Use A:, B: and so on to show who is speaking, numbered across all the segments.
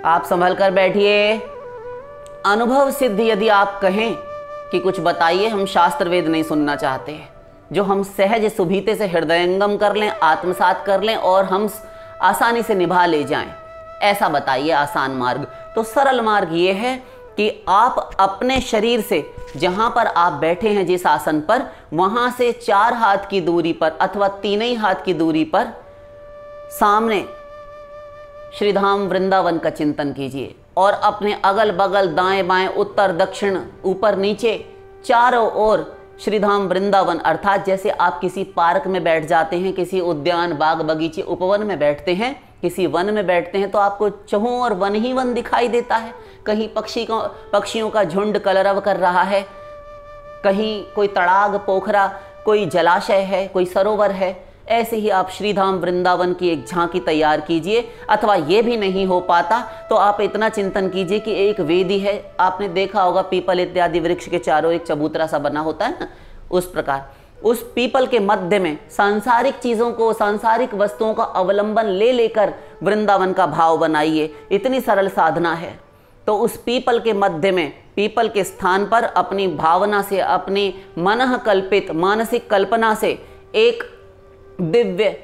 A: आप संभल कर बैठिए। अनुभव सिद्ध यदि आप कहें कि कुछ बताइए, हम शास्त्र वेद नहीं सुनना चाहते हैं। जो हम सहज सुभीते से हृदयंगम कर लें, आत्मसात कर लें और हम आसानी से निभा ले जाएं, ऐसा बताइए आसान मार्ग। तो सरल मार्ग ये है कि आप अपने शरीर से, जहां पर आप बैठे हैं जिस आसन पर, वहां से 4 हाथ की दूरी पर अथवा 3 ही हाथ की दूरी पर सामने श्रीधाम वृंदावन का चिंतन कीजिए और अपने अगल बगल, दाएं बाएं, उत्तर दक्षिण, ऊपर नीचे, चारों ओर श्रीधाम वृंदावन, अर्थात जैसे आप किसी पार्क में बैठ जाते हैं, किसी उद्यान, बाग बगीचे, उपवन में बैठते हैं, किसी वन में बैठते हैं, तो आपको चहुं और वन ही वन दिखाई देता है। कहीं पक्षियों का झुंड कलरव कर रहा है, कहीं कोई तड़ाग, पोखरा, कोई जलाशय है, कोई सरोवर है। ऐसे ही आप श्रीधाम वृंदावन की एक झांकी तैयार कीजिए। अथवा ये भी नहीं हो पाता तो आप इतना चिंतन कीजिए कि एक वेदी है, आपने देखा होगा पीपल इत्यादि वृक्ष के चारों एक चबूतरा सा बना होता है ना, उस प्रकार उस पीपल के मध्य में सांसारिक चीज़ों को, सांसारिक वस्तुओं का अवलंबन ले लेकर वृंदावन का भाव बनाइए। इतनी सरल साधना है। तो उस पीपल के मध्य में, पीपल के स्थान पर अपनी भावना से, अपनी मनः कल्पित मानसिक कल्पना से एक दिव्य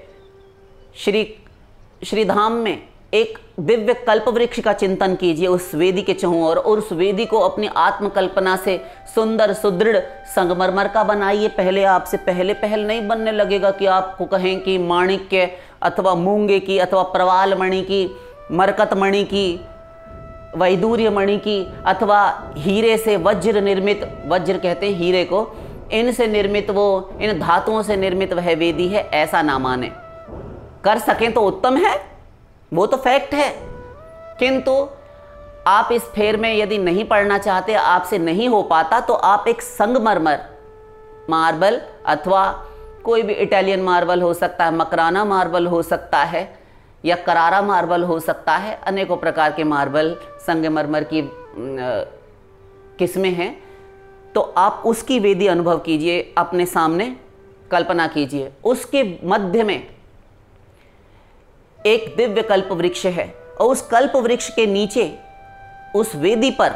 A: श्रीधाम में एक दिव्य कल्प वृक्ष का चिंतन कीजिए उस वेदी के चहुं ओर, और उस वेदी को अपनी आत्मकल्पना से सुंदर सुदृढ़ संगमरमर का बनाइए। पहले आपसे पहल नहीं बनने लगेगा कि आपको कहें कि माणिक्य अथवा मूंगे की अथवा प्रवाल मणि की, मरकत मणि की, वैदूर्य मणि की, अथवा हीरे से वज्र निर्मित, वज्र कहते हैं हीरे को, इनसे निर्मित, वो इन धातुओं से निर्मित वह वेदी है, ऐसा ना माने। कर सकें तो उत्तम है, वो तो फैक्ट है। किंतु आप इस फेर में यदि नहीं पढ़ना चाहते, आपसे नहीं हो पाता, तो आप एक संगमरमर मार्बल अथवा कोई भी इटालियन मार्बल हो सकता है, मकराना मार्बल हो सकता है, या करारा मार्बल हो सकता है, अनेकों प्रकार के मार्बल संगमरमर की किस्में हैं। तो आप उसकी वेदी अनुभव कीजिए, अपने सामने कल्पना कीजिए। उसके मध्य में एक दिव्य कल्प वृक्ष है और उस कल्प वृक्ष के नीचे उस वेदी पर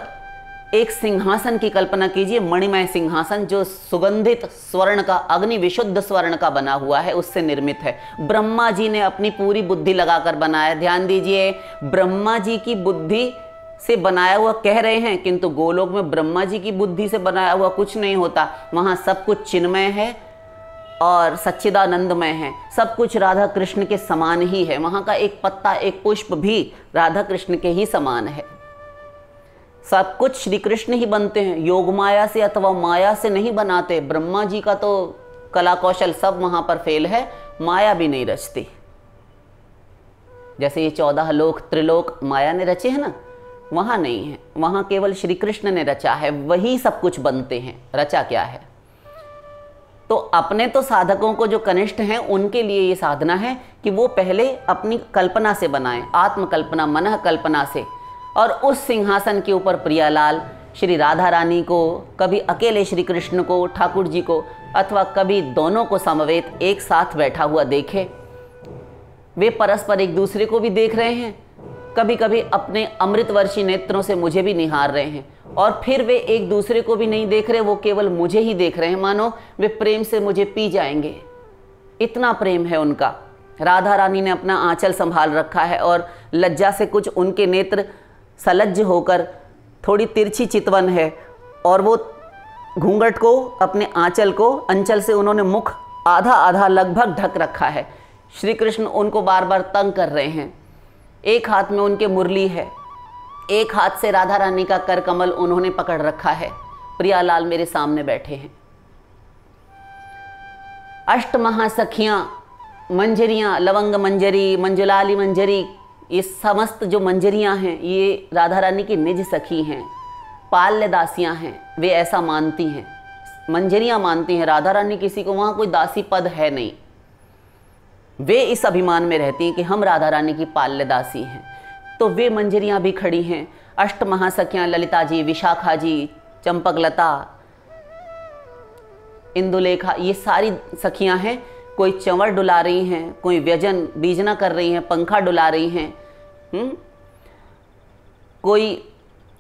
A: एक सिंहासन की कल्पना कीजिए, मणिमय सिंहासन, जो सुगंधित स्वर्ण का, अग्नि विशुद्ध स्वर्ण का बना हुआ है, उससे निर्मित है। ब्रह्मा जी ने अपनी पूरी बुद्धि लगाकर बनाया। ध्यान दीजिए, ब्रह्मा जी की बुद्धि से बनाया हुआ कह रहे हैं, किंतु गोलोक में ब्रह्मा जी की बुद्धि से बनाया हुआ कुछ नहीं होता। वहां सब कुछ चिन्मय है और सच्चिदानंदमय है, सब कुछ राधा कृष्ण के समान ही है। वहां का एक पत्ता, एक पुष्प भी राधा कृष्ण के ही समान है। सब कुछ श्री कृष्ण ही बनते हैं, योग माया से अथवा माया से नहीं बनाते। ब्रह्मा जी का तो कला कौशल सब वहां पर फेल है, माया भी नहीं रचती। जैसे ये 14 लोक त्रिलोक माया ने रचे हैं ना, वहां नहीं है, वहां केवल श्री कृष्ण ने रचा है, वही सब कुछ बनते हैं। रचा क्या है? तो अपने तो साधकों को जो कनिष्ठ हैं उनके लिए ये साधना है कि वो पहले अपनी कल्पना से बनाएं, आत्मकल्पना, मनः कल्पना से, और उस सिंहासन के ऊपर प्रियालाल श्री राधा रानी को, कभी अकेले श्री कृष्ण को, ठाकुर जी को, अथवा कभी दोनों को समवेत एक साथ बैठा हुआ देखे। वे परस्पर एक दूसरे को भी देख रहे हैं, कभी कभी अपने अमृतवर्षी नेत्रों से मुझे भी निहार रहे हैं, और फिर वे एक दूसरे को भी नहीं देख रहे, वो केवल मुझे ही देख रहे हैं, मानो वे प्रेम से मुझे पी जाएंगे। इतना प्रेम है उनका। राधा रानी ने अपना आंचल संभाल रखा है और लज्जा से कुछ उनके नेत्र सलज्ज होकर थोड़ी तिरछी चितवन है, और वो घूंघट को, अपने आंचल को, अंचल से उन्होंने मुख आधा आधा लगभग ढक रखा है। श्री कृष्ण उनको बार बार तंग कर रहे हैं। एक हाथ में उनके मुरली है, एक हाथ से राधा रानी का कर कमल उन्होंने पकड़ रखा है। प्रियालाल मेरे सामने बैठे हैं। अष्ट महासखियां, मंजरियां, लवंग मंजरी, मंजुलाली मंजरी, ये समस्त जो मंजरियां हैं ये राधा रानी की निज सखी हैं, पाल्य दासियां हैं। वे ऐसा मानती हैं, मंजरियां मानती हैं। राधा रानी किसी को, वहां कोई दासी पद है नहीं। वे इस अभिमान में रहती हैं कि हम राधा रानी की पाल्य दासी हैं। तो वे मंजरियां भी खड़ी हैं। अष्ट महासखियां, ललिता जी, विशाखा जी, चंपकलता, इंदुलेखा, ये सारी सखियां हैं। कोई चंवर डुला रही हैं, कोई व्यजन बीजना कर रही हैं, पंखा डुला रही हैं। कोई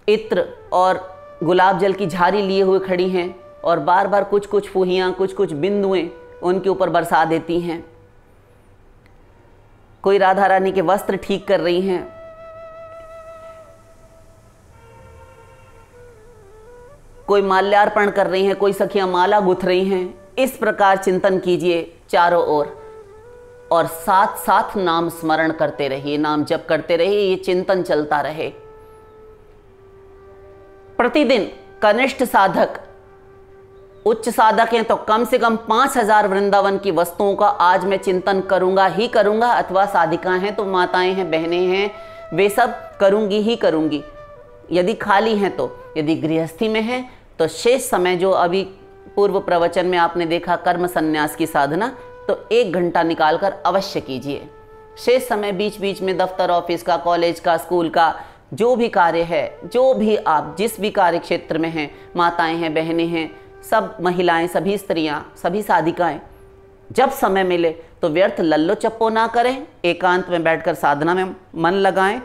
A: इत्र और गुलाब जल की झारी लिए हुए खड़ी हैं और बार बार कुछ कुछ फूहियाँ, कुछ कुछ बिंदुएं उनके ऊपर बरसा देती हैं। कोई राधा रानी के वस्त्र ठीक कर रही हैं। कोई माल्यार्पण कर रही हैं, कोई सखियां माला गुथ रही हैं। इस प्रकार चिंतन कीजिए चारों ओर और साथ साथ नाम स्मरण करते रहिए, नाम जप करते रहिए, ये चिंतन चलता रहे। प्रतिदिन कनिष्ठ साधक, उच्च साधक हैं तो कम से कम 5000 वृंदावन की वस्तुओं का आज मैं चिंतन करूंगा ही करूंगा, अथवा साधिकाएं हैं तो माताएं हैं, बहनें हैं, वे सब करूंगी ही करूंगी। यदि खाली हैं तो, यदि गृहस्थी में है तो शेष समय जो अभी पूर्व प्रवचन में आपने देखा कर्म संन्यास की साधना, तो 1 घंटा निकालकर अवश्य कीजिए। शेष समय बीच बीच में दफ्तर, ऑफिस का, कॉलेज का, स्कूल का जो भी कार्य है, जो भी आप जिस भी कार्य क्षेत्र में हैं, माताएं हैं, बहनें हैं, सब महिलाएं, सभी स्त्रियां, सभी साधिकाएं, जब समय मिले तो व्यर्थ लल्लो चप्पो ना करें, एकांत में बैठकर साधना में मन लगाएं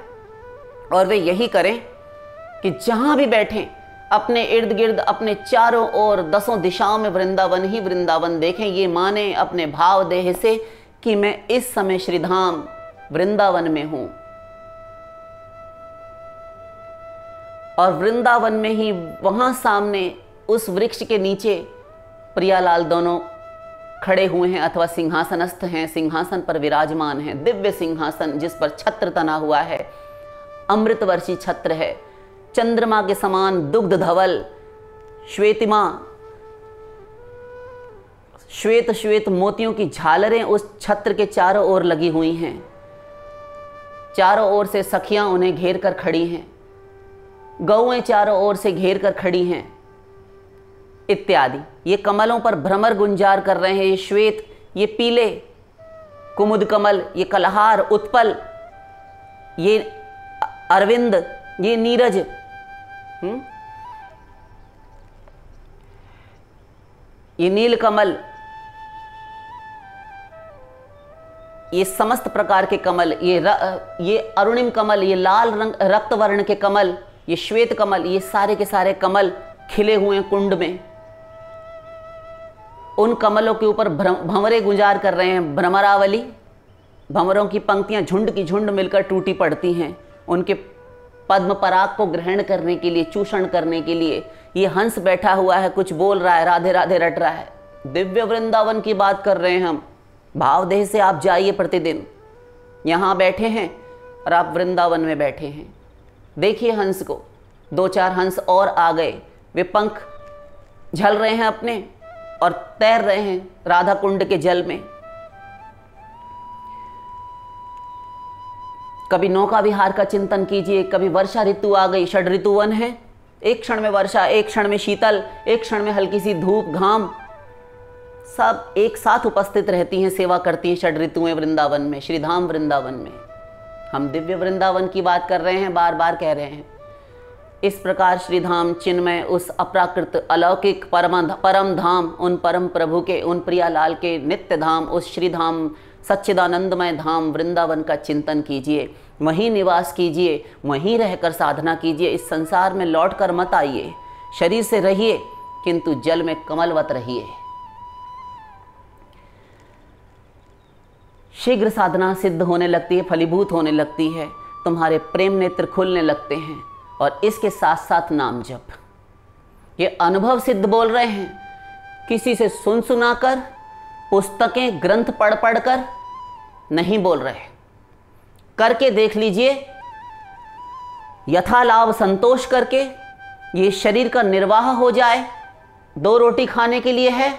A: और वे यही करें कि जहां भी बैठें अपने इर्द गिर्द, अपने चारों ओर 10 दिशाओं में वृंदावन ही वृंदावन देखें। ये माने अपने भाव देह से कि मैं इस समय श्रीधाम वृंदावन में हूं और वृंदावन में ही वहां सामने उस वृक्ष के नीचे प्रियालाल दोनों खड़े हुए हैं अथवा सिंहासनस्थ हैं, सिंहासन पर विराजमान हैं। दिव्य सिंहासन जिस पर छत्र तना हुआ है, अमृतवर्षी छत्र है, चंद्रमा के समान दुग्ध धवल श्वेतिमा, श्वेत श्वेत मोतियों की झालरें उस छत्र के चारों ओर लगी हुई हैं। चारों ओर से सखियां उन्हें घेर कर खड़ी हैं, गौएं चारों ओर से घेर कर खड़ी हैं इत्यादि। ये कमलों पर भ्रमर गुंजार कर रहे हैं, ये श्वेत, ये पीले कुमुद कमल, ये कलहार, उत्पल, ये अरविंद, ये नीरज, ये नील कमल, ये समस्त प्रकार के कमल, ये अरुणिम कमल, ये लाल रंग रक्त वर्ण के कमल, ये श्वेत कमल, ये सारे के सारे कमल खिले हुए हैं कुंड में। उन कमलों के ऊपर भंवरे गुंजार कर रहे हैं, भ्रमरावली, भंवरों की पंक्तियां झुंड की झुंड मिलकर टूटी पड़ती हैं। उनके पद्म पराग को ग्रहण करने के लिए, चूषण करने के लिए ये हंस बैठा हुआ है, कुछ बोल रहा है, राधे राधे रट रहा है। दिव्य वृंदावन की बात कर रहे हैं हम। भावदेह से आप जाइए, प्रतिदिन यहाँ बैठे हैं और आप वृंदावन में बैठे हैं। देखिए हंस को, 2-4 हंस और आ गए, वे पंख झल रहे हैं अपने और तैर रहे हैं राधा कुंड के जल में। कभी नौका विहार का चिंतन कीजिए, कभी वर्षा ऋतु आ गई, 6 ऋतुवन है, एक क्षण में वर्षा, एक क्षण में शीतल, एक क्षण में हल्की सी धूप, घाम, सब एक साथ उपस्थित रहती हैं, सेवा करती हैं 6 ऋतुएं वृंदावन में, श्रीधाम वृंदावन में। हम दिव्य वृंदावन की बात कर रहे हैं, बार बार कह रहे हैं। इस प्रकार श्रीधाम चिन्मय, उस अपराकृत अलौकिक परम धाम, उन परम प्रभु के, उन प्रियालाल के नित्य धाम, उस श्रीधाम सच्चिदानंदमय धाम वृंदावन का चिंतन कीजिए, वहीं निवास कीजिए, वहीं रहकर साधना कीजिए। इस संसार में लौटकर मत आइए, शरीर से रहिए किंतु जल में कमलवत रहिए। शीघ्र साधना सिद्ध होने लगती है, फलीभूत होने लगती है, तुम्हारे प्रेम नेत्र खुलने लगते हैं और इसके साथ साथ नाम जप। ये अनुभव सिद्ध बोल रहे हैं, किसी से सुन सुनाकर, पुस्तकें ग्रंथ पढ़ पढ़कर नहीं बोल रहे। करके देख लीजिए, यथालाभ संतोष करके ये शरीर का निर्वाह हो जाए। 2 रोटी खाने के लिए है,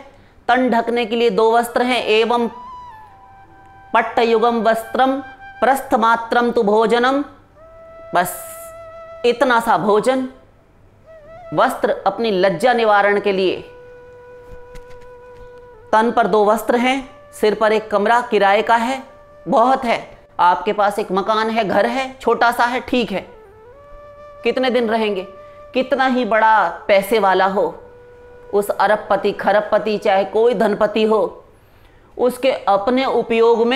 A: तन ढकने के लिए 2 वस्त्र हैं, एवं पट्टयुगम वस्त्रम प्रस्थमात्रम तु भोजनम, बस इतना सा भोजन, वस्त्र अपनी लज्जा निवारण के लिए, तन पर 2 वस्त्र हैं, सिर पर एक कमरा किराए का है, बहुत है। आपके पास एक मकान है, घर है, छोटा सा है, ठीक है, कितने दिन रहेंगे? कितना ही बड़ा पैसे वाला हो, उस अरबपति खरबपति चाहे कोई धनपति हो, उसके अपने उपयोग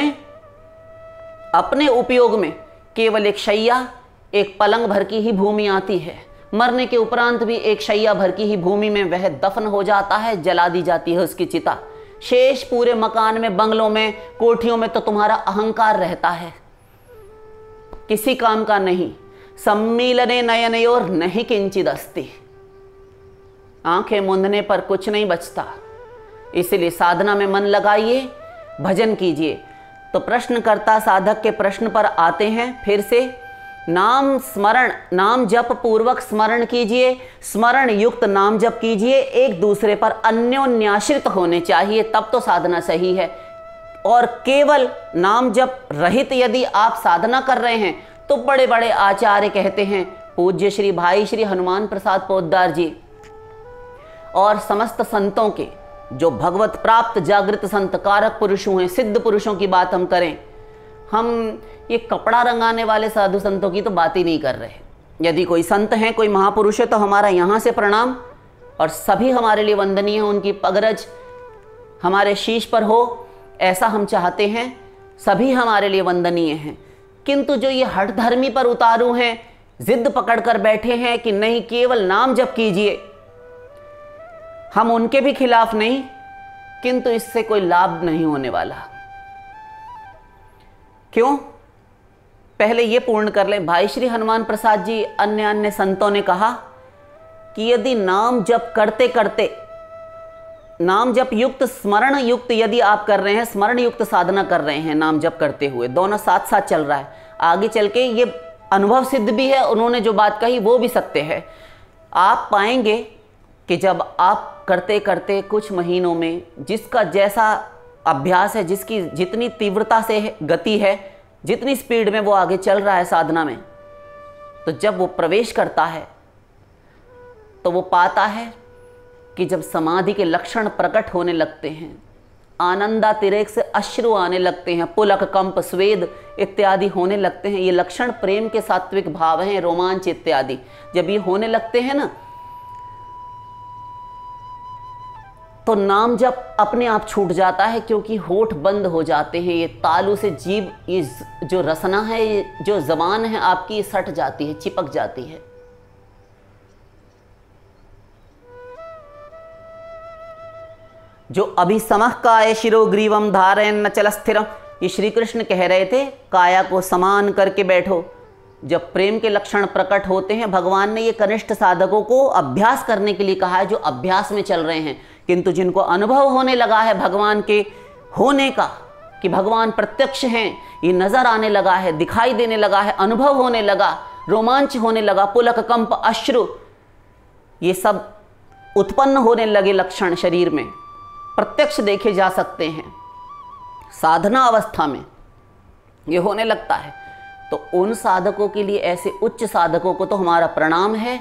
A: में केवल एक शैया, एक पलंग भर की ही भूमि आती है, मरने के उपरांत भी एक शैया भर की ही भूमि में वह दफन हो जाता है, जला दी जाती है उसकी चिता। शेष पूरे मकान में, बंगलों में, कोठियों में तो तुम्हारा अहंकार रहता है, किसी काम का नहीं। सम्मीलने नयनयोर नहीं किंचिद अस्ति, आंखें मूंदने पर कुछ नहीं बचता। इसलिए साधना में मन लगाइए, भजन कीजिए। तो प्रश्नकर्ता साधक के प्रश्न पर आते हैं फिर से। नाम स्मरण, नाम जप पूर्वक स्मरण कीजिए, स्मरण युक्त नाम जप कीजिए, एक दूसरे पर अन्योन्याश्रित होने चाहिए, तब तो साधना सही है। और केवल नाम जप रहित यदि आप साधना कर रहे हैं तो बड़े बड़े आचार्य कहते हैं, पूज्य श्री भाई श्री हनुमान प्रसाद पोद्दार जी और समस्त संतों के, जो भगवत प्राप्त जागृत संत कारक पुरुष हुए, सिद्ध पुरुषों की बात हम करें, हम ये कपड़ा रंगाने वाले साधु संतों की तो बात ही नहीं कर रहे। यदि कोई संत हैं, कोई महापुरुष है, तो हमारा यहाँ से प्रणाम, और सभी हमारे लिए वंदनीय है, उनकी पगरज हमारे शीश पर हो, ऐसा हम चाहते हैं। सभी हमारे लिए वंदनीय हैं। किंतु जो ये हठ धर्मी पर उतारू हैं, जिद पकड़ कर बैठे हैं कि नहीं केवल नाम जप कीजिए, हम उनके भी खिलाफ नहीं, किंतु इससे कोई लाभ नहीं होने वाला। क्यों? पहले ये पूर्ण कर लें। भाई श्री हनुमान प्रसाद जी, अन्य अन्य संतों ने कहा कि यदि नाम जप करते करते, नाम जप युक्त स्मरण युक्त यदि आप कर रहे हैं, स्मरण युक्त साधना कर रहे हैं, नाम जप करते हुए, दोनों साथ साथ चल रहा है, आगे चल के ये अनुभव सिद्ध भी है, उन्होंने जो बात कही वो भी सत्य है। आप पाएंगे कि जब आप करते करते कुछ महीनों में, जिसका जैसा अभ्यास है, जिसकी जितनी तीव्रता से गति है, जितनी स्पीड में वो आगे चल रहा है साधना में, तो जब वो प्रवेश करता है तो वो पाता है कि जब समाधि के लक्षण प्रकट होने लगते हैं, आनंदातिरेक से अश्रु आने लगते हैं, पुलक कंप स्वेद इत्यादि होने लगते हैं, ये लक्षण प्रेम के सात्विक भाव हैं, रोमांच इत्यादि जब ये होने लगते हैं ना, तो नाम जप अपने आप छूट जाता है, क्योंकि होठ बंद हो जाते हैं, ये तालू से जीभ, ये जो रसना है, ये जो जबान है आपकी, सट जाती है, चिपक जाती है। जो अभिसमः काय शिरोग्रीवम धारयन् न चल स्थिरम, ये श्री कृष्ण कह रहे थे, काया को समान करके बैठो। जब प्रेम के लक्षण प्रकट होते हैं, भगवान ने ये कनिष्ठ साधकों को अभ्यास करने के लिए कहा है, जो अभ्यास में चल रहे हैं। किंतु जिनको अनुभव होने लगा है भगवान के होने का, कि भगवान प्रत्यक्ष हैं, ये नजर आने लगा है, दिखाई देने लगा है, अनुभव होने लगा, रोमांच होने लगा, पुलक कंप अश्रु, ये सब उत्पन्न होने लगे लक्षण शरीर में, प्रत्यक्ष देखे जा सकते हैं, साधना अवस्था में ये होने लगता है। तो उन साधकों के लिए, ऐसे उच्च साधकों को तो हमारा प्रणाम है।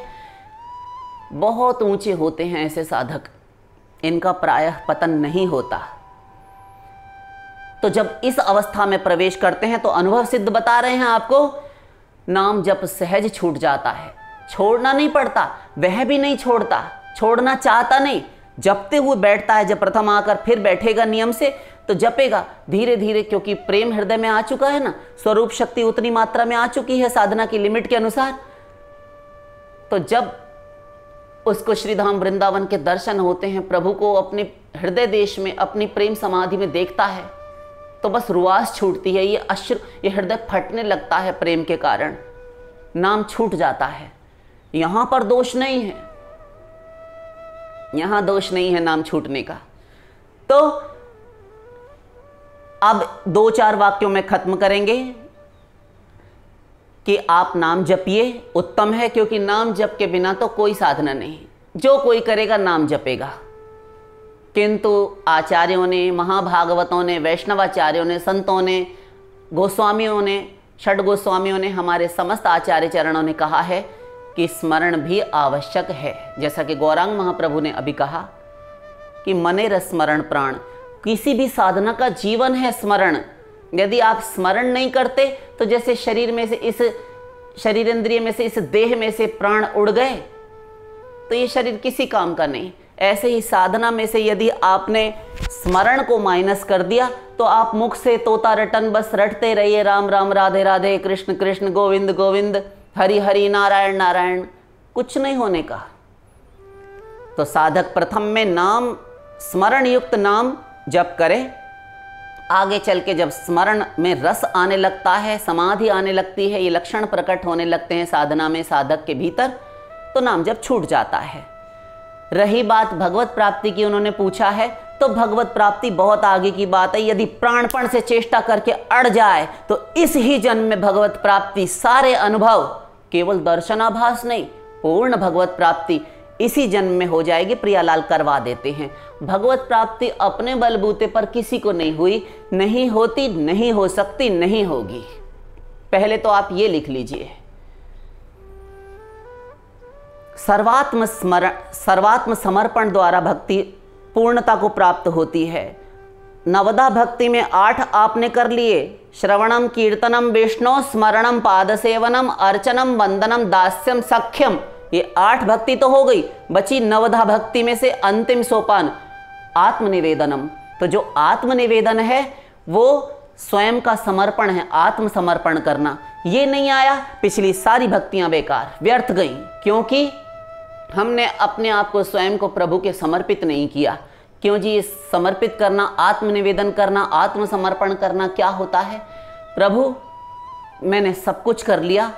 A: बहुत ऊंचे होते हैं ऐसे साधक, इनका प्रायः पतन नहीं होता। तो जब इस अवस्था में प्रवेश करते हैं तो अनुभव सिद्ध बता रहे हैं आपको, नाम जप सहज छूट जाता है, छोड़ना नहीं पड़ता, वह भी नहीं छोड़ता, छोड़ना चाहता नहीं, जपते हुए बैठता है। जब प्रथम आकर फिर बैठेगा नियम से, तो जपेगा धीरे धीरे, क्योंकि प्रेम हृदय में आ चुका है ना, स्वरूप शक्ति उतनी मात्रा में आ चुकी है साधना की लिमिट के अनुसार। तो जब उसको श्रीधाम वृंदावन के दर्शन होते हैं, प्रभु को अपने हृदय देश में, अपनी प्रेम समाधि में देखता है, तो बस रुआस छूटती है, ये अश्रु, ये हृदय फटने लगता है प्रेम के कारण, नाम छूट जाता है। यहां पर दोष नहीं है, यहां दोष नहीं है नाम छूटने का। तो अब 2-4 वाक्यों में खत्म करेंगे कि आप नाम जपिए, उत्तम है, क्योंकि नाम जप के बिना तो कोई साधना नहीं। जो कोई करेगा नाम जपेगा, किंतु आचार्यों ने, महाभागवतों ने, वैष्णवाचार्यों ने, संतों ने, गोस्वामियों ने, षड गोस्वामियों ने, हमारे समस्त आचार्य चरणों ने कहा है कि स्मरण भी आवश्यक है। जैसा कि गौरांग महाप्रभु ने अभी कहा कि मनेर स्मरण प्राण, किसी भी साधना का जीवन है स्मरण। यदि आप स्मरण नहीं करते तो जैसे शरीर में से, इस शरीर इंद्रिय में से, इस देह में से प्राण उड़ गए तो ये शरीर किसी काम का नहीं। ऐसे ही साधना में से यदि आपने स्मरण को माइनस कर दिया तो आप मुख से तोता रटन बस रटते रहिए, राम राम राधे राधे, कृष्ण कृष्ण गोविंद गोविंद, हरि हरि नारायण नारायण कुछ नहीं होने का। तो साधक प्रथम में नाम स्मरण युक्त नाम जप करे, आगे चल के जब स्मरण में रस आने लगता है, समाधि आने लगती है, ये लक्षण प्रकट होने लगते हैं साधना में साधक के भीतर, तो नाम जप छूट जाता है। रही बात भगवत प्राप्ति की, उन्होंने पूछा है, तो भगवत प्राप्ति बहुत आगे की बात है। यदि प्राणपण से चेष्टा करके अड़ जाए तो इस ही जन्म में भगवत प्राप्ति, सारे अनुभव, केवल दर्शनाभास नहीं, पूर्ण भगवत प्राप्ति इसी जन्म में हो जाएगी। प्रियालाल करवा देते हैं। भगवत प्राप्ति अपने बलबूते पर किसी को नहीं हुई, नहीं होती, नहीं हो सकती, नहीं होगी। पहले तो आप ये लिख लीजिए, सर्वात्म समर्पण द्वारा भक्ति पूर्णता को प्राप्त होती है। नवदा भक्ति में 8 आपने कर लिए, श्रवणम, कीर्तनम, वैष्णव स्मरणम, पादसेवनम, अर्चनम, वंदनम, दास्यम, सख्यम, ये 8 भक्ति तो हो गई। बची नवधा भक्ति में से अंतिम सोपान आत्मनिवेदनम। तो जो आत्मनिवेदन है वो स्वयं का समर्पण है, आत्मसमर्पण करना। ये नहीं आया, पिछली सारी भक्तियां बेकार, व्यर्थ गई, क्योंकि हमने अपने आप को, स्वयं को प्रभु के समर्पित नहीं किया। क्यों जी? ये समर्पित करना, आत्मनिवेदन करना, आत्मसमर्पण करना क्या होता है? प्रभु मैंने सब कुछ कर लिया,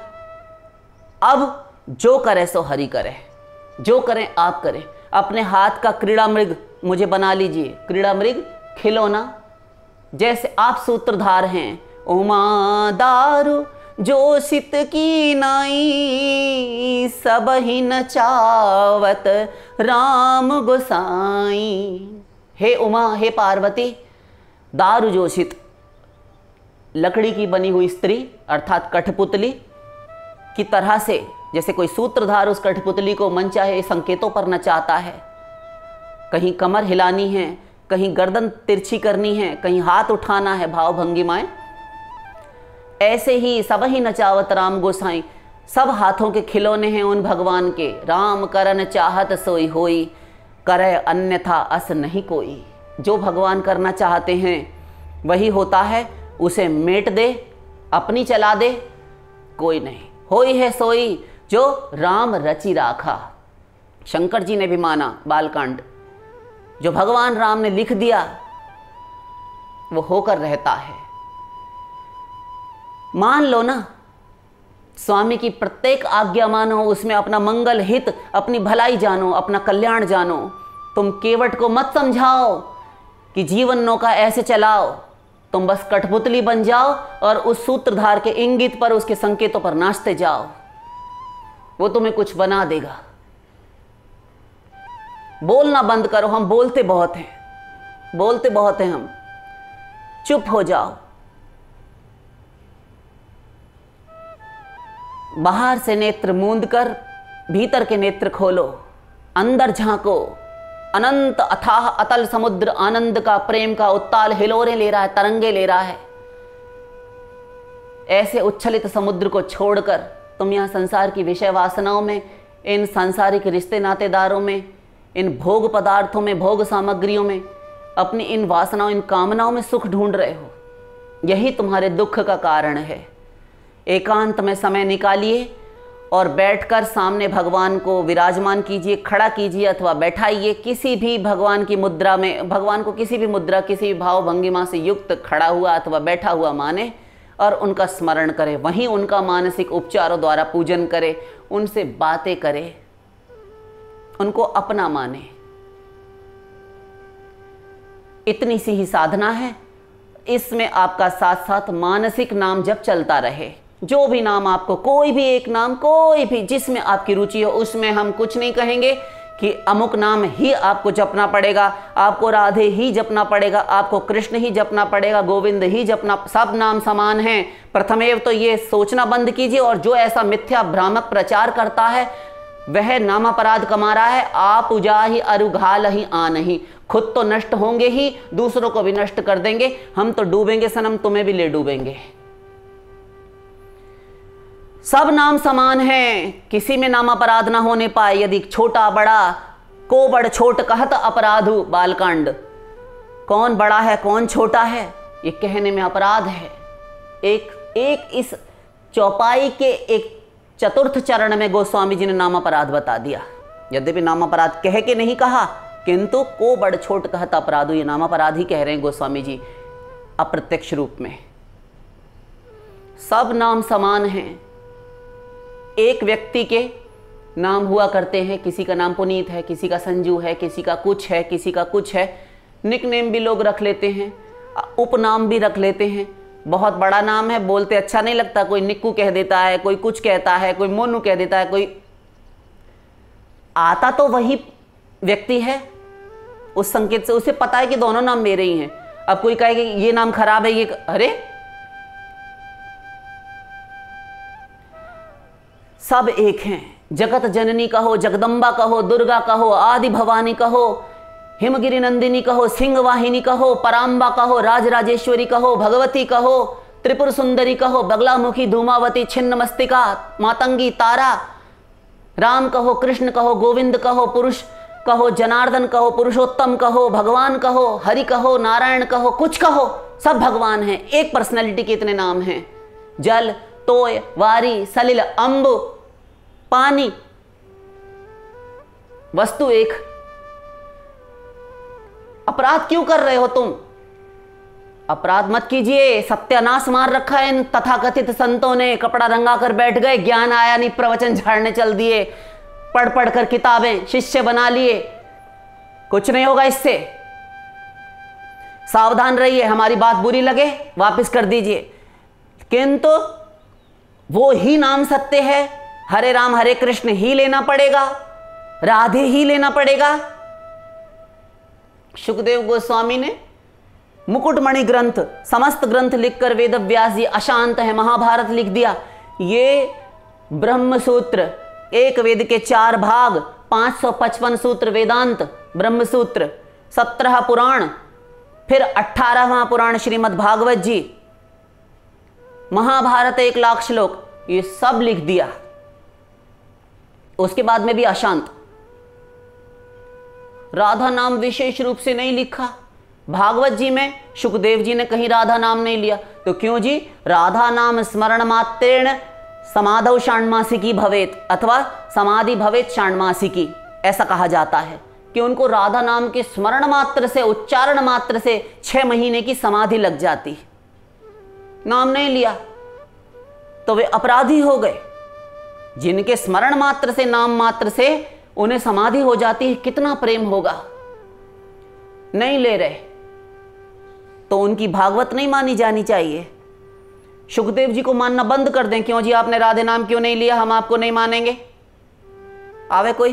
A: अब जो करे सो हरि करे, जो करें आप करें। अपने हाथ का क्रीड़ा मृग मुझे बना लीजिए, क्रीड़ा मृग, खिलौना। जैसे आप सूत्रधार हैं, उमा दारू जोशित की नाई, सब ही नचावत राम गोसाई। हे उमा, हे पार्वती, दारू जोशित, लकड़ी की बनी हुई स्त्री अर्थात कठपुतली की तरह से, जैसे कोई सूत्रधार उस कठपुतली को मनचाहे संकेतों पर नचाता है। कहीं कमर हिलानी है, कहीं गर्दन तिरछी करनी है, कहीं हाथ उठाना है, भाव भंगिमाएं। ऐसे ही सब ही नचावत राम गोसाई, सब हाथों के खिलौने हैं उन भगवान के। राम करन चाहत सोई होई, करे अन्यथा अस नहीं कोई। जो भगवान करना चाहते हैं वही होता है, उसे मेट दे, अपनी चला दे, कोई नहीं। होई है सोई जो राम रचि राखा। शंकर जी ने भी माना बालकांड, जो भगवान राम ने लिख दिया वो होकर रहता है। मान लो ना, स्वामी की प्रत्येक आज्ञा मानो, उसमें अपना मंगल हित, अपनी भलाई जानो, अपना कल्याण जानो। तुम केवट को मत समझाओ कि जीवन नौका ऐसे चलाओ, तुम बस कठपुतली बन जाओ और उस सूत्रधार के इंगित पर, उसके संकेतों पर नाचते जाओ, वो तुम्हें कुछ बना देगा। बोलना बंद करो, हम बोलते बहुत हैं, बोलते बहुत हैं हम, चुप हो जाओ। बाहर से नेत्र मूंद कर भीतर के नेत्र खोलो, अंदर झांको। अनंत अथाह अतल समुद्र आनंद का, प्रेम का उत्ताल हिलोरे ले रहा है, तरंगे ले रहा है। ऐसे उच्छलित समुद्र को छोड़कर तुम यहाँ संसार की विषय वासनाओं में, इन सांसारिक रिश्ते नातेदारों में, इन भोग पदार्थों में, भोग सामग्रियों में, अपनी इन वासनाओं, इन कामनाओं में सुख ढूंढ रहे हो। यही तुम्हारे दुख का कारण है। एकांत में समय निकालिए और बैठकर सामने भगवान को विराजमान कीजिए, खड़ा कीजिए अथवा बैठाइए किसी भी भगवान की मुद्रा में। भगवान को किसी भी मुद्रा, किसी भी भाव भंगिमा से युक्त खड़ा हुआ अथवा बैठा हुआ माने और उनका स्मरण करे। वहीं उनका मानसिक उपचारों द्वारा पूजन करे, उनसे बातें करे, उनको अपना माने। इतनी सी ही साधना है। इसमें आपका साथ साथ मानसिक नाम जप चलता रहे। जो भी नाम आपको, कोई भी एक नाम, कोई भी जिसमें आपकी रुचि हो, उसमें हम कुछ नहीं कहेंगे कि अमुक नाम ही आपको जपना पड़ेगा, आपको राधे ही जपना पड़ेगा, आपको कृष्ण ही जपना पड़ेगा, गोविंद ही जपना। सब नाम समान हैं। प्रथमेव तो ये सोचना बंद कीजिए। और जो ऐसा मिथ्या भ्रामक प्रचार करता है वह नामापराध कमा रहा है। आप उजाहि अरुघाल ही आनहि, खुद तो नष्ट होंगे ही, दूसरों को भी नष्ट कर देंगे। हम तो डूबेंगे सनम, तुम्हें भी ले डूबेंगे। सब नाम समान हैं, किसी में नामापराध ना होने पाए। यदि छोटा बड़ा को बड़ छोट कहत अपराधु, बालकांड। कौन बड़ा है कौन छोटा है ये कहने में अपराध है। एक इस चौपाई के एक चतुर्थ चरण में गोस्वामी जी ने नाम अपराध बता दिया। यद्यपि नाम अपराध कह के नहीं कहा, किंतु को बड़ छोट कहता अपराधो, ये नाम अपराध ही कह रहे हैं गोस्वामी जी अप्रत्यक्ष रूप में। सब नाम समान हैं। एक व्यक्ति के नाम हुआ करते हैं, किसी का नाम पुनीत है, किसी का संजू है, किसी का कुछ है, किसी का कुछ है। निकनेम भी लोग रख लेते हैं, उपनाम भी रख लेते हैं। बहुत बड़ा नाम है, बोलते अच्छा नहीं लगता, कोई निक्कू कह देता है, कोई कुछ कहता है, कोई मोनू कह देता है, कोई आता तो वही व्यक्ति है उस संकेत से, उसे पता है कि दोनों नाम मेरे ही हैं। अब कोई कहे कि ये नाम खराब है, ये अरे सब एक हैं। जगत जननी कहो, जगदम्बा कहो, दुर्गा कहो, आदि भवानी कहो, हिमगिरी नंदिनी कहो, सिंह वाहिनी कहो, पराम्बा कहो, राजराजेश्वरी कहो, भगवती कहो, त्रिपुर सुंदरी कहो, बगलामुखी, धूमावती, छिन्न मस्तिका, मातंगी, तारा, राम कहो, कृष्ण कहो, गोविंद कहो, पुरुष कहो, जनार्दन कहो, पुरुषोत्तम कहो, भगवान कहो, हरि कहो, नारायण कहो, कुछ कहो, सब भगवान हैं। एक पर्सनैलिटी के इतने नाम हैं। जल, तोय, वारी, सलिल, अंब, पानी, वस्तु एक। अपराध क्यों कर रहे हो तुम? अपराध मत कीजिए। सत्यानाश मार रखा है इन तथाकथित संतों ने। कपड़ा रंगा कर बैठ गए, ज्ञान आया नहीं, प्रवचन झाड़ने चल दिए, पढ़ पढ़ कर किताबें शिष्य बना लिए। कुछ नहीं होगा इससे। सावधान रहिए, हमारी बात बुरी लगे वापस कर दीजिए। किंतु वो ही नाम सत्य है, हरे राम हरे कृष्ण ही लेना पड़ेगा, राधे ही लेना पड़ेगा। सुखदेव गोस्वामी ने मुकुटमणि ग्रंथ, समस्त ग्रंथ लिखकर वेद व्यास जी अशांत है, महाभारत लिख दिया। ये ब्रह्म सूत्र, एक वेद के 4 भाग, 555 सूत्र वेदांत ब्रह्म सूत्र, 17 पुराण, फिर 18वां पुराण श्रीमद् भागवत जी, महाभारत 1 लाख श्लोक, ये सब लिख दिया। उसके बाद में भी अशांत। राधा नाम विशेष रूप से नहीं लिखा। भागवत जी में सुखदेव जी ने कहीं राधा नाम नहीं लिया। तो क्यों जी? राधा नाम स्मरण मात्रेण समाधौ षाण्मासिकी भवेत, अथवा समाधि भवेत षाण्मासिकी, ऐसा कहा जाता है कि उनको राधा नाम के स्मरण मात्र से, उच्चारण मात्र से 6 महीने की समाधि लग जाती। नाम नहीं लिया तो वे अपराधी हो गए। जिनके स्मरण मात्र से, नाम मात्र से उन्हें समाधि हो जाती है, कितना प्रेम होगा। नहीं ले रहे तो उनकी भागवत नहीं मानी जानी चाहिए। सुखदेव जी को मानना बंद कर दें। क्यों जी? आपने राधे नाम क्यों नहीं लिया? हम आपको नहीं मानेंगे। आवे कोई?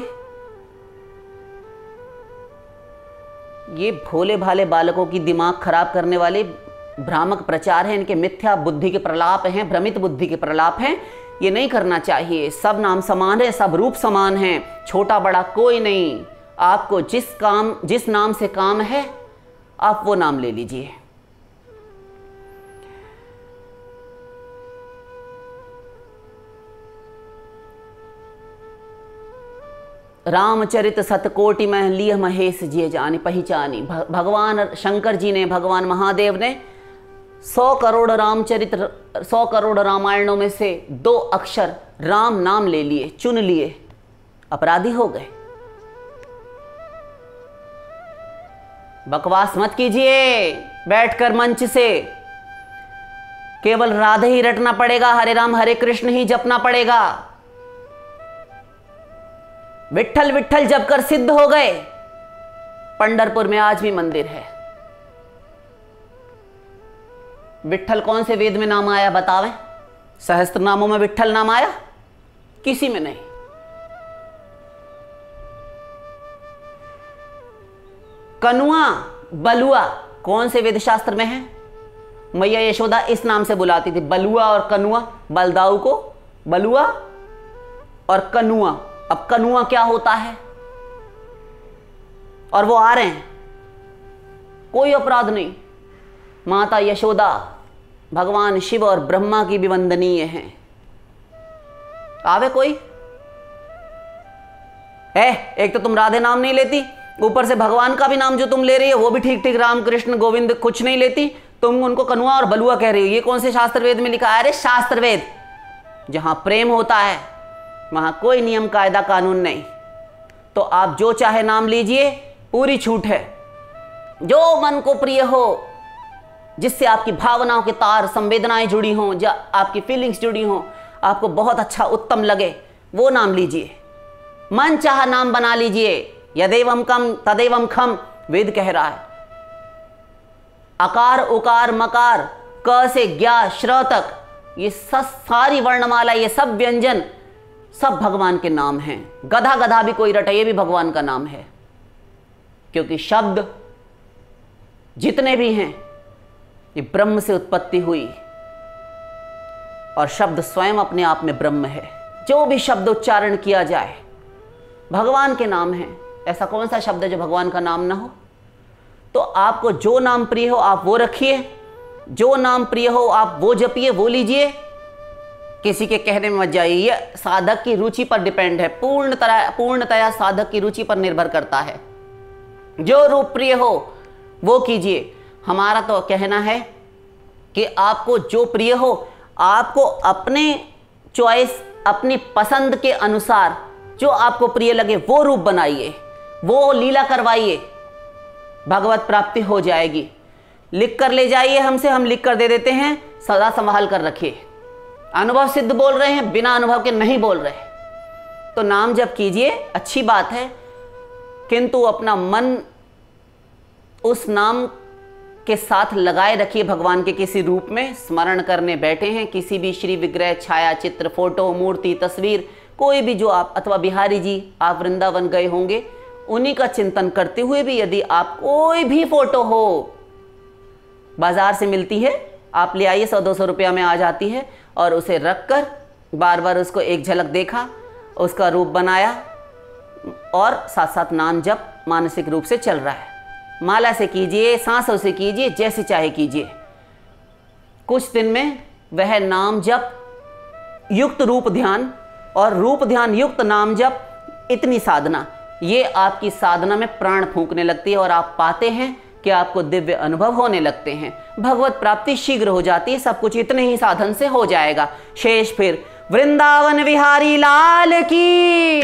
A: ये भोले भाले बालकों की दिमाग खराब करने वाले भ्रामक प्रचार हैं। इनके मिथ्या बुद्धि के प्रलाप हैं, भ्रमित बुद्धि के प्रलाप हैं। ये नहीं करना चाहिए। सब नाम समान है, सब रूप समान है, छोटा बड़ा कोई नहीं। आपको जिस नाम से काम है आप वो नाम ले लीजिए। रामचरित सतकोटि में लिय महेश जिय जानी पहचानी। भगवान शंकर जी ने, भगवान महादेव ने 100 करोड़ रामायणों में से 2 अक्षर राम नाम ले लिए, चुन लिए, अपराधी हो गए। बकवास मत कीजिए। बैठकर मंच से केवल राधे ही रटना पड़ेगा, हरे राम हरे कृष्ण ही जपना पड़ेगा। विट्ठल विट्ठल जप कर सिद्ध हो गए। पंढरपुर में आज भी मंदिर है। विट्ठल कौन से वेद में नाम आया बतावें? सहस्त्र नामों में विट्ठल नाम आया? किसी में नहीं। कनुआ बलुआ कौन से वेद शास्त्र में है? मैया यशोदा इस नाम से बुलाती थी, बलुआ और कनुआ। बलदाऊ को बलुआ और कनुआ। अब कनुआ क्या होता है? और वो आ रहे हैं, कोई अपराध नहीं। माता यशोदा भगवान शिव और ब्रह्मा की भी वंदनीय हैं। आवे कोई? एक तो तुम राधे नाम नहीं लेती, ऊपर से भगवान का भी नाम जो तुम ले रही है वो भी ठीक ठीक राम कृष्ण गोविंद कुछ नहीं लेती, तुम उनको कनुआ और बलुआ कह रही हो। ये कौन से शास्त्र वेद में लिखा है? अरे शास्त्र वेद, जहां प्रेम होता है वहां कोई नियम कायदा कानून नहीं। तो आप जो चाहे नाम लीजिए, पूरी छूट है। जो मन को प्रिय हो, जिससे आपकी भावनाओं के तार, संवेदनाएं जुड़ी हों, जो आपकी फीलिंग्स जुड़ी हों, आपको बहुत अच्छा उत्तम लगे, वो नाम लीजिए। मन चाह नाम बना लीजिए। यदेवम कम तदेवम खम, वेद कह रहा है। अकार उकार मकार, क से ज्ञा श्र तक, ये सारी वर्णमाला, ये सब व्यंजन सब भगवान के नाम हैं। गधा गधा भी कोई रटे, ये भी भगवान का नाम है। क्योंकि शब्द जितने भी हैं ये ब्रह्म से उत्पत्ति हुई, और शब्द स्वयं अपने आप में ब्रह्म है। जो भी शब्द उच्चारण किया जाए भगवान के नाम है। ऐसा कौन सा शब्द है जो भगवान का नाम ना हो? तो आपको जो नाम प्रिय हो आप वो रखिए, जो नाम प्रिय हो आप वो जपिए, वो लीजिए। किसी के कहने में मत जाइए। ये साधक की रुचि पर डिपेंड है, पूर्णतया साधक की रुचि पर निर्भर करता है। जो रूप प्रिय हो वो कीजिए। हमारा तो कहना है कि आपको जो प्रिय हो, आपको अपने चॉइस, अपनी पसंद के अनुसार जो आपको प्रिय लगे वो रूप बनाइए, वो लीला करवाइए, भगवत प्राप्ति हो जाएगी। लिख कर ले जाइए हमसे, हम लिख कर दे देते हैं, सदा संभाल कर रखिए। अनुभव सिद्ध बोल रहे हैं, बिना अनुभव के नहीं बोल रहे। तो नाम जप कीजिए, अच्छी बात है, किंतु अपना मन उस नाम के साथ लगाए रखिए। भगवान के किसी रूप में स्मरण करने बैठे हैं, किसी भी श्री विग्रह, छाया चित्र, फोटो, मूर्ति, तस्वीर, कोई भी जो आप, अथवा बिहारी जी आप वृंदावन गए होंगे, उन्हीं का चिंतन करते हुए भी यदि आप कोई भी फोटो हो, बाजार से मिलती है, आप ले आइए, 100-200 रुपया में आ जाती है, और उसे रखकर बार बार उसको एक झलक देखा, उसका रूप बनाया, और साथ साथ नाम जप मानसिक रूप से चल रहा है। माला से कीजिए, सांसों से कीजिए, जैसे चाहे कीजिए। कुछ दिन में वह नाम जप युक्त रूप ध्यान और रूप ध्यान युक्त नाम जप, इतनी साधना, ये आपकी साधना में प्राण फूंकने लगती है, और आप पाते हैं कि आपको दिव्य अनुभव होने लगते हैं। भगवत प्राप्ति शीघ्र हो जाती है। सब कुछ इतने ही साधन से हो जाएगा। शेष फिर वृंदावन विहारी लाल की।